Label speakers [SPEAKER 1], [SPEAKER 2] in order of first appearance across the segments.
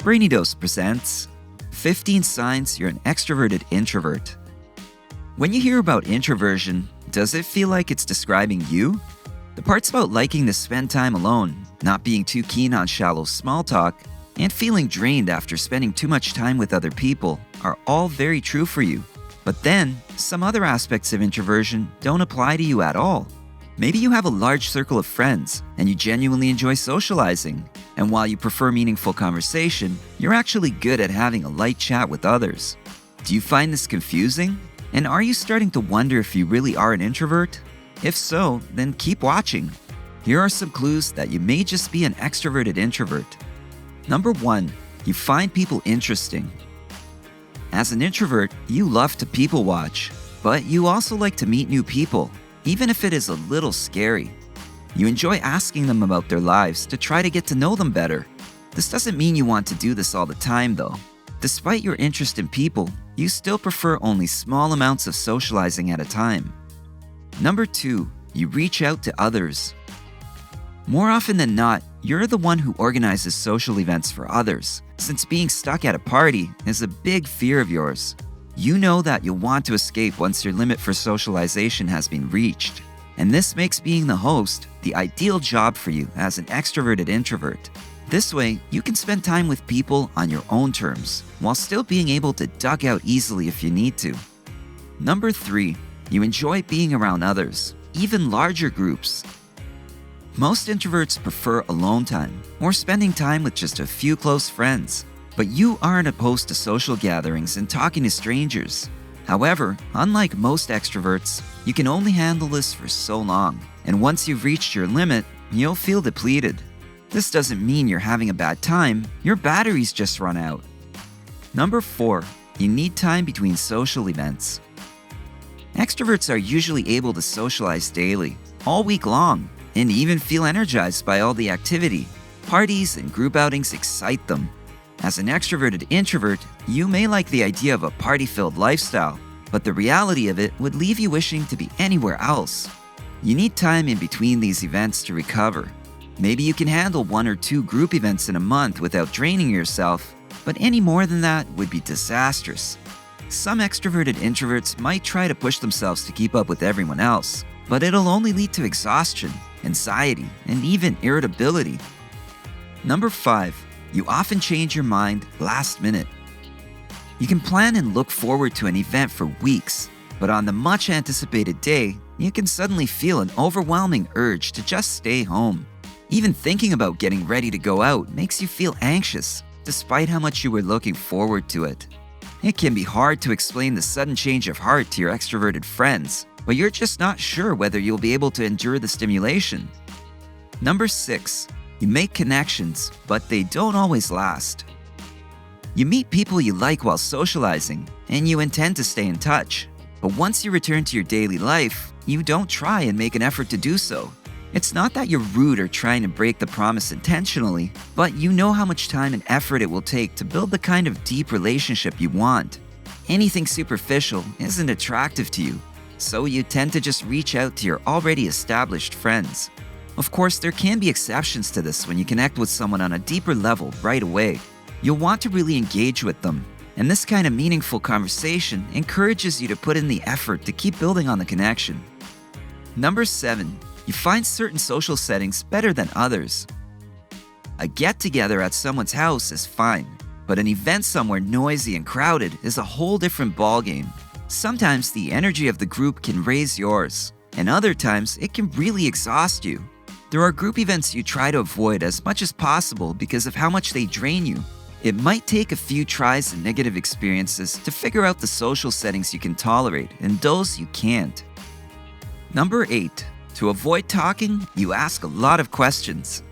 [SPEAKER 1] BRAINY Dose presents 15 Signs You're an Extroverted Introvert. When you hear about introversion, does it feel like it's describing you? The parts about liking to spend time alone, not being too keen on shallow small talk, and feeling drained after spending too much time with other people are all very true for you. But then, some other aspects of introversion don't apply to you at all. Maybe you have a large circle of friends and you genuinely enjoy socializing. And while you prefer meaningful conversation, you're actually good at having a light chat with others. Do you find this confusing? And are you starting to wonder if you really are an introvert? If so, then keep watching. Here are some clues that you may just be an extroverted introvert. Number 1, you find people interesting. As an introvert, you love to people watch, but you also like to meet new people, even if it is a little scary. You enjoy asking them about their lives to try to get to know them better. This doesn't mean you want to do this all the time, though. Despite your interest in people, you still prefer only small amounts of socializing at a time. Number 2, you reach out to others. More often than not, you're the one who organizes social events for others, since being stuck at a party is a big fear of yours. You know that you'll want to escape once your limit for socialization has been reached. And this makes being the host the ideal job for you as an extroverted introvert. This way, you can spend time with people on your own terms, while still being able to duck out easily if you need to. Number 3, you enjoy being around others, even larger groups. Most introverts prefer alone time, or spending time with just a few close friends. But you aren't opposed to social gatherings and talking to strangers. However, unlike most extroverts, you can only handle this for so long, and once you've reached your limit, you'll feel depleted. This doesn't mean you're having a bad time, your batteries just run out. Number 4, you need time between social events. Extroverts are usually able to socialize daily, all week long, and even feel energized by all the activity. Parties and group outings excite them. As an extroverted introvert, you may like the idea of a party-filled lifestyle, but the reality of it would leave you wishing to be anywhere else. You need time in between these events to recover. Maybe you can handle 1 or 2 group events in a month without draining yourself, but any more than that would be disastrous. Some extroverted introverts might try to push themselves to keep up with everyone else, but it'll only lead to exhaustion, anxiety, and even irritability. Number 5, you often change your mind last minute. You can plan and look forward to an event for weeks, but on the much anticipated day, you can suddenly feel an overwhelming urge to just stay home. Even thinking about getting ready to go out makes you feel anxious, despite how much you were looking forward to it. It can be hard to explain the sudden change of heart to your extroverted friends, but you're just not sure whether you'll be able to endure the stimulation. Number 6, you make connections, but they don't always last. You meet people you like while socializing, and you intend to stay in touch. But once you return to your daily life, you don't try and make an effort to do so. It's not that you're rude or trying to break the promise intentionally, but you know how much time and effort it will take to build the kind of deep relationship you want. Anything superficial isn't attractive to you, so you tend to just reach out to your already established friends. Of course, there can be exceptions to this when you connect with someone on a deeper level right away. You'll want to really engage with them, and this kind of meaningful conversation encourages you to put in the effort to keep building on the connection. Number 7, you find certain social settings better than others. A get-together at someone's house is fine, but an event somewhere noisy and crowded is a whole different ballgame. Sometimes the energy of the group can raise yours, and other times it can really exhaust you. There are group events you try to avoid as much as possible because of how much they drain you. It might take a few tries and negative experiences to figure out the social settings you can tolerate and those you can't. Number 8, to avoid talking, you ask a lot of questions.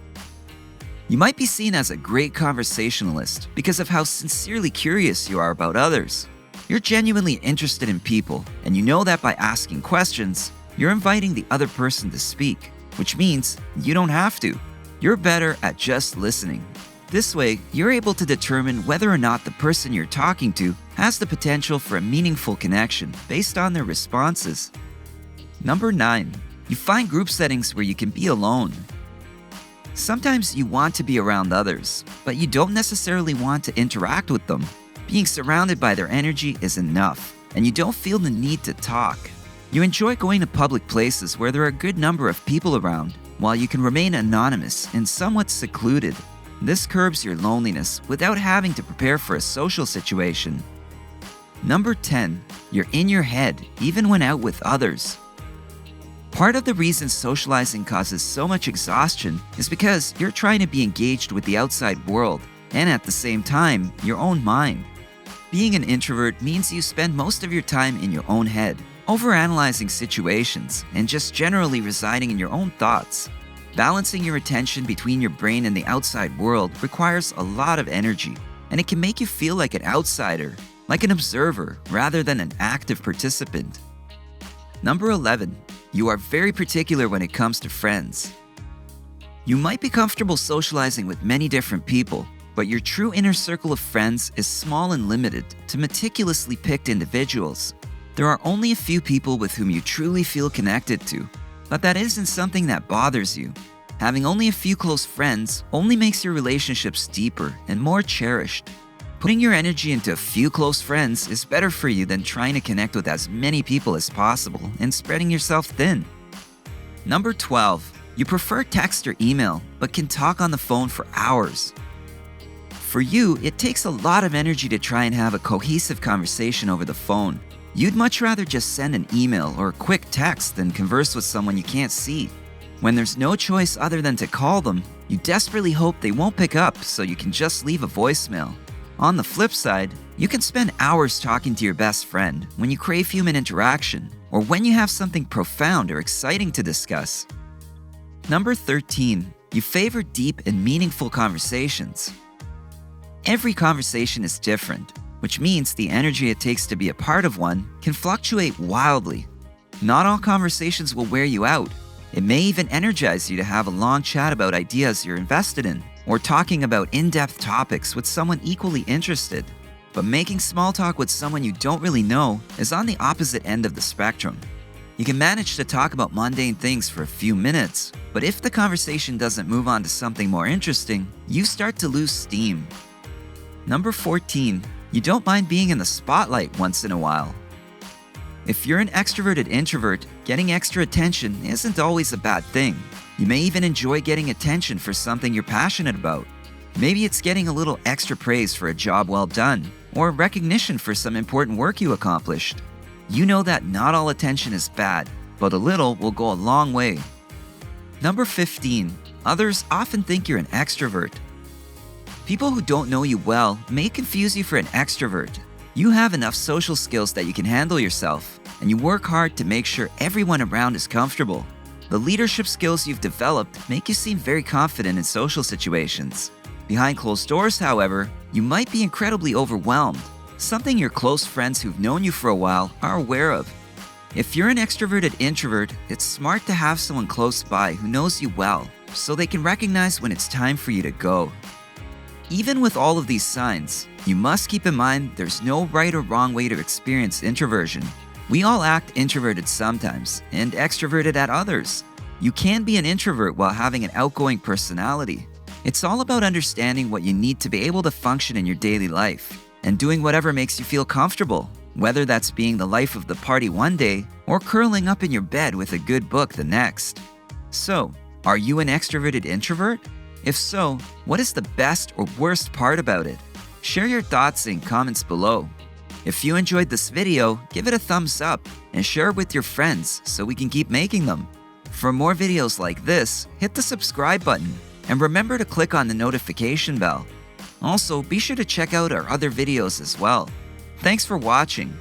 [SPEAKER 1] You might be seen as a great conversationalist because of how sincerely curious you are about others. You're genuinely interested in people, and you know that by asking questions, you're inviting the other person to speak, which means you don't have to. You're better at just listening. This way, you're able to determine whether or not the person you're talking to has the potential for a meaningful connection based on their responses. Number 9, you find group settings where you can be alone. Sometimes you want to be around others, but you don't necessarily want to interact with them. Being surrounded by their energy is enough, and you don't feel the need to talk. You enjoy going to public places where there are a good number of people around, while you can remain anonymous and somewhat secluded. This curbs your loneliness without having to prepare for a social situation. Number 10. You're in your head, even when out with others. Part of the reason socializing causes so much exhaustion is because you're trying to be engaged with the outside world and at the same time, your own mind. Being an introvert means you spend most of your time in your own head, overanalyzing situations and just generally residing in your own thoughts. Balancing your attention between your brain and the outside world requires a lot of energy, and it can make you feel like an outsider, like an observer rather than an active participant. Number 11. You are very particular when it comes to friends. You might be comfortable socializing with many different people, but your true inner circle of friends is small and limited to meticulously picked individuals. There are only a few people with whom you truly feel connected to, but that isn't something that bothers you. Having only a few close friends only makes your relationships deeper and more cherished. Putting your energy into a few close friends is better for you than trying to connect with as many people as possible and spreading yourself thin. Number 12. You prefer text or email, but can talk on the phone for hours. For you, it takes a lot of energy to try and have a cohesive conversation over the phone. You'd much rather just send an email or a quick text than converse with someone you can't see. When there's no choice other than to call them, you desperately hope they won't pick up so you can just leave a voicemail. On the flip side, you can spend hours talking to your best friend when you crave human interaction or when you have something profound or exciting to discuss. Number 13. You favor deep and meaningful conversations. Every conversation is different, which means the energy it takes to be a part of one can fluctuate wildly. Not all conversations will wear you out. It may even energize you to have a long chat about ideas you're invested in, or talking about in-depth topics with someone equally interested. But making small talk with someone you don't really know is on the opposite end of the spectrum. You can manage to talk about mundane things for a few minutes, but if the conversation doesn't move on to something more interesting, you start to lose steam. Number 14. You don't mind being in the spotlight once in a while. If you're an extroverted introvert, getting extra attention isn't always a bad thing. You may even enjoy getting attention for something you're passionate about. Maybe it's getting a little extra praise for a job well done, or recognition for some important work you accomplished. You know that not all attention is bad, but a little will go a long way. Number 15. Others often think you're an extrovert. People who don't know you well may confuse you for an extrovert. You have enough social skills that you can handle yourself, and you work hard to make sure everyone around is comfortable. The leadership skills you've developed make you seem very confident in social situations. Behind closed doors, however, you might be incredibly overwhelmed, something your close friends who've known you for a while are aware of. If you're an extroverted introvert, it's smart to have someone close by who knows you well, so they can recognize when it's time for you to go. Even with all of these signs, you must keep in mind there's no right or wrong way to experience introversion. We all act introverted sometimes and extroverted at others. You can be an introvert while having an outgoing personality. It's all about understanding what you need to be able to function in your daily life and doing whatever makes you feel comfortable, whether that's being the life of the party one day or curling up in your bed with a good book the next. So, are you an extroverted introvert? If so, what is the best or worst part about it? Share your thoughts in comments below. If you enjoyed this video, give it a thumbs up and share it with your friends so we can keep making them. For more videos like this, hit the subscribe button and remember to click on the notification bell. Also, be sure to check out our other videos as well. Thanks for watching.